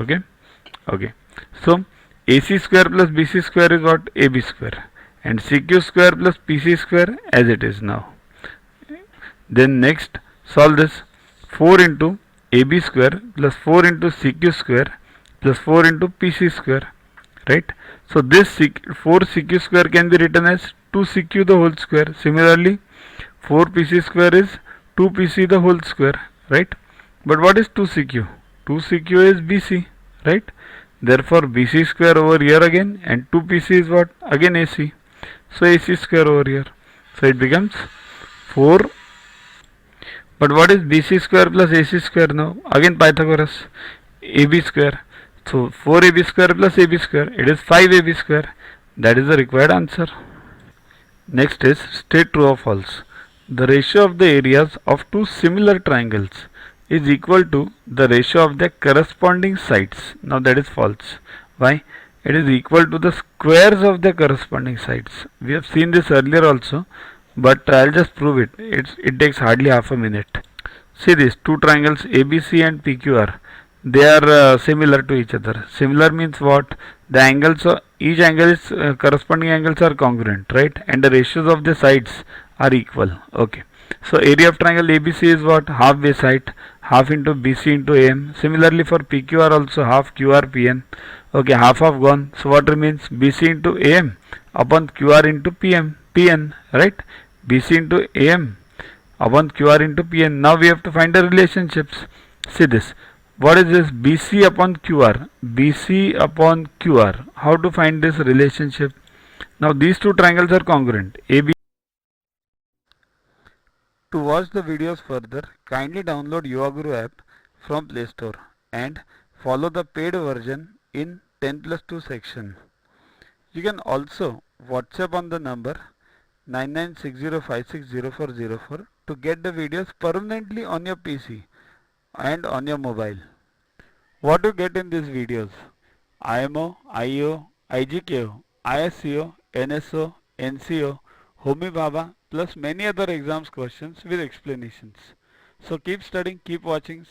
Okay. So AC square plus BC square is what? AB square, and CQ square plus PC square as it is now. Then next solve this. 4 into AB square plus 4 into CQ square plus 4 into PC square, right? So this 4 CQ square can be written as 2 CQ the whole square. Similarly 4 PC square is 2 PC the whole square, right? But what is 2 CQ? 2 CQ is BC, right? Therefore BC square over here again, and 2 PC is what? Again AC. So AC square over here. So it becomes 4. But what is BC square plus AC square now? Again Pythagoras. AB square. So 4AB square plus AB square. It is 5AB square. That is the required answer. Next is state true or false. The ratio of the areas of two similar triangles is equal to the ratio of their corresponding sides. Now that is false. Why? It is equal to the squares of the corresponding sides. We have seen this earlier also, but I'll just prove it. It takes hardly half a minute. See these two triangles ABC and PQR. They are similar to each other. Similar means what? The angles of each angle is corresponding angles are congruent, right? And the ratios of the sides are equal. Okay. So area of triangle ABC is what? Half base height, half into BC into AM. Similarly for PQR also half QR PN. Okay, half gone. So what remains? BC into AM upon QR into PN, right? BC into AM upon QR into PN. Now we have to find the relationships. See this. What is this? BC upon QR. BC upon QR. How to find this relationship? Now these two triangles are congruent. AB. To watch the videos further, kindly download YuvaGuru app from Play Store and follow the paid version in 10+2 section. You can also WhatsApp on the number 9960560404 to get the videos permanently on your PC and on your mobile. What you get in these videos? IMO, IO, IGKO, ISCO, NSO, NCO, Homi Bhabha plus many other exams questions with explanations. So keep studying, keep watching.